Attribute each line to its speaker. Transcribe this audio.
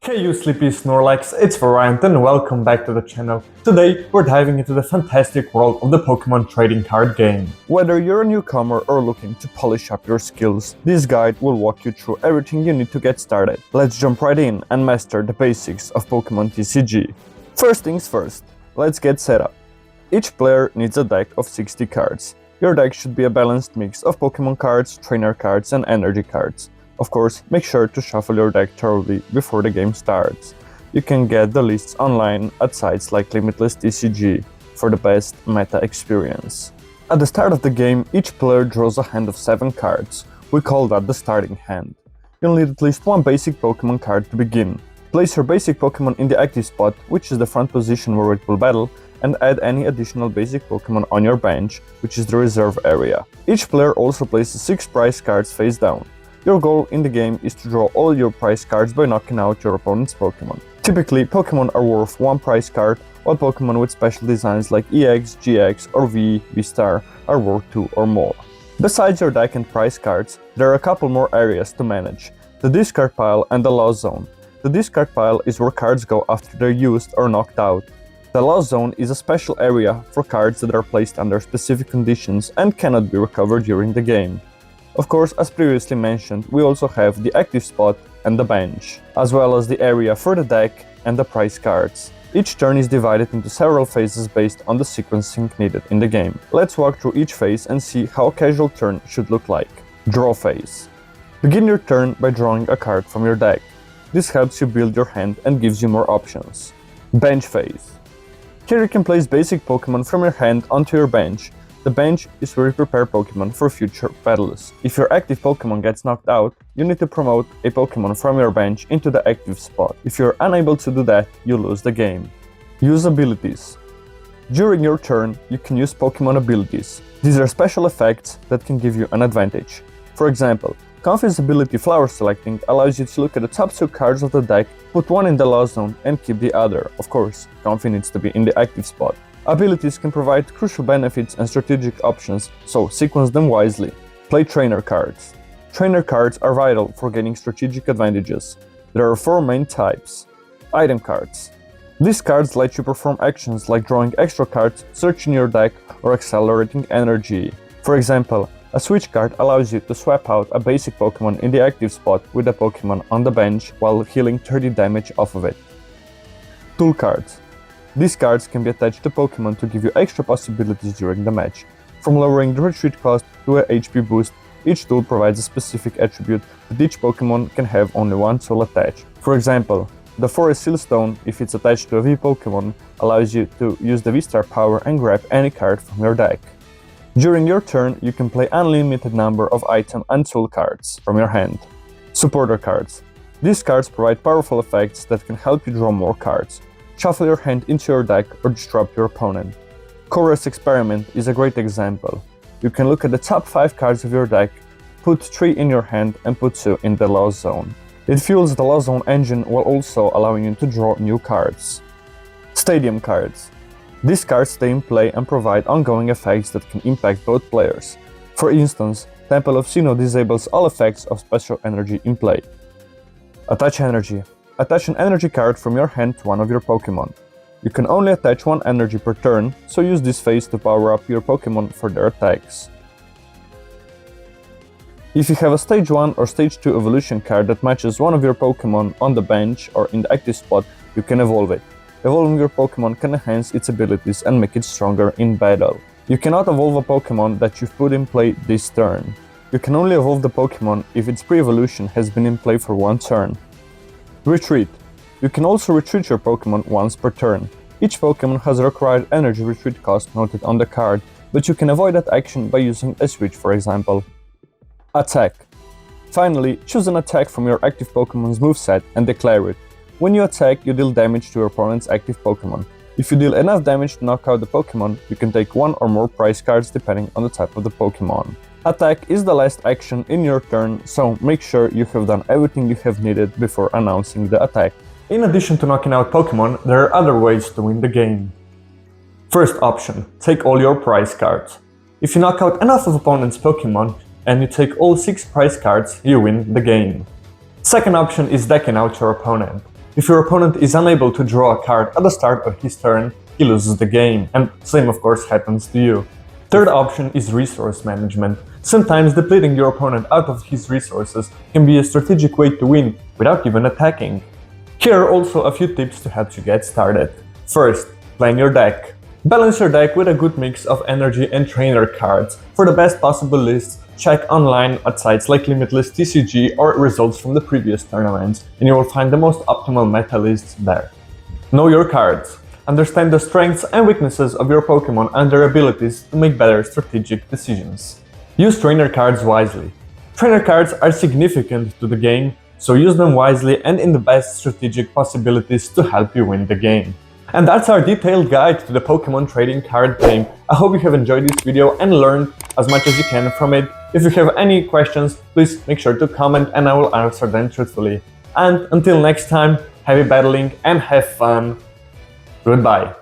Speaker 1: Hey you sleepy Snorlax, it's Vaaraiant and welcome back to the channel. Today we're diving into the fantastic world of the Pokémon Trading Card Game. Whether you're a newcomer or looking to polish up your skills, this guide will walk you through everything you need to get started. Let's jump right in and master the basics of Pokémon TCG. First things first, let's get set up. Each player needs a deck of 60 cards. Your deck should be a balanced mix of Pokémon cards, trainer cards and energy cards. Of course, make sure to shuffle your deck thoroughly before the game starts. You can get the lists online at sites like Limitless TCG for the best meta experience. At the start of the game, each player draws a hand of 7 cards. We call that the starting hand. You'll need at least one basic Pokémon card to begin. Place your basic Pokémon in the active spot, which is the front position where it will battle, and add any additional basic Pokémon on your bench, which is the reserve area. Each player also places 6 prize cards face down. Your goal in the game is to draw all your prize cards by knocking out your opponent's Pokémon. Typically, Pokémon are worth 1 prize card, while Pokémon with special designs like EX, GX or V, V-Star are worth 2 or more. Besides your deck and prize cards, there are a couple more areas to manage: the discard pile and the loss zone. The discard pile is where cards go after they're used or knocked out. The loss zone is a special area for cards that are placed under specific conditions and cannot be recovered during the game. Of course, as previously mentioned, we also have the active spot and the bench, as well as the area for the deck and the prize cards. Each turn is divided into several phases based on the sequencing needed in the game. Let's walk through each phase and see how a casual turn should look like. Draw phase. Begin your turn by drawing a card from your deck. This helps you build your hand and gives you more options. Bench phase. Here you can place basic Pokémon from your hand onto your bench. The bench is where you prepare Pokémon for future battles. If your active Pokémon gets knocked out, you need to promote a Pokémon from your bench into the active spot. If you're unable to do that, you lose the game. Use abilities. During your turn, you can use Pokémon abilities. These are special effects that can give you an advantage. For example, Comfey's ability Flower Selecting allows you to look at the top 2 cards of the deck, put one in the loss zone and keep the other. Of course, Comfey needs to be in the active spot. Abilities can provide crucial benefits and strategic options, so sequence them wisely. Play trainer cards. Trainer cards are vital for gaining strategic advantages. There are 4 main types. Item cards. These cards let you perform actions like drawing extra cards, searching your deck, or accelerating energy. For example, a switch card allows you to swap out a basic Pokémon in the active spot with a Pokémon on the bench while healing 30 damage off of it. Tool cards. These cards can be attached to Pokémon to give you extra possibilities during the match. From lowering the retreat cost to a HP boost, each tool provides a specific attribute that each Pokémon can have only one tool attached. For example, the Forest Sealstone, if it's attached to a V Pokémon, allows you to use the V-Star power and grab any card from your deck. During your turn, you can play unlimited number of item and tool cards from your hand. Supporter cards. These cards provide powerful effects that can help you draw more cards. Shuffle your hand into your deck or disrupt your opponent. Chorus Experiment is a great example. You can look at the top 5 cards of your deck, put 3 in your hand and put 2 in the loss zone. It fuels the loss zone engine while also allowing you to draw new cards. Stadium cards. These cards stay in play and provide ongoing effects that can impact both players. For instance, Temple of Sinnoh disables all effects of special energy in play. Attach energy. Attach an energy card from your hand to one of your Pokémon. You can only attach 1 energy per turn, so use this phase to power up your Pokémon for their attacks. If you have a Stage 1 or Stage 2 evolution card that matches one of your Pokémon on the bench or in the active spot, you can evolve it. Evolving your Pokémon can enhance its abilities and make it stronger in battle. You cannot evolve a Pokémon that you've put in play this turn. You can only evolve the Pokémon if its pre-evolution has been in play for 1 turn. Retreat. You can also retreat your Pokémon once per turn. Each Pokémon has a required energy retreat cost noted on the card, but you can avoid that action by using a switch, for example. Attack. Finally, choose an attack from your active Pokémon's moveset and declare it. When you attack, you deal damage to your opponent's active Pokémon. If you deal enough damage to knock out the Pokémon, you can take 1 or more prize cards depending on the type of the Pokémon. Attack is the last action in your turn, so make sure you have done everything you have needed before announcing the attack. In addition to knocking out Pokémon, there are other ways to win the game. First option, take all your prize cards. If you knock out enough of opponent's Pokémon and you take all 6 prize cards, you win the game. Second option is decking out your opponent. If your opponent is unable to draw a card at the start of his turn, he loses the game, and same of course happens to you. Third option is resource management. Sometimes depleting your opponent out of his resources can be a strategic way to win without even attacking. Here are also a few tips to help you get started. First, plan your deck. Balance your deck with a good mix of energy and trainer cards. For the best possible lists, check online at sites like Limitless, TCG or results from the previous tournaments, and you will find the most optimal meta lists there. Know your cards. Understand the strengths and weaknesses of your Pokémon and their abilities to make better strategic decisions. Use trainer cards wisely. Trainer cards are significant to the game, so use them wisely and in the best strategic possibilities to help you win the game. And that's our detailed guide to the Pokémon Trading Card Game. I hope you have enjoyed this video and learned as much as you can from it. If you have any questions, please make sure to comment and I will answer them truthfully. And until next time, happy battling and have fun! Goodbye.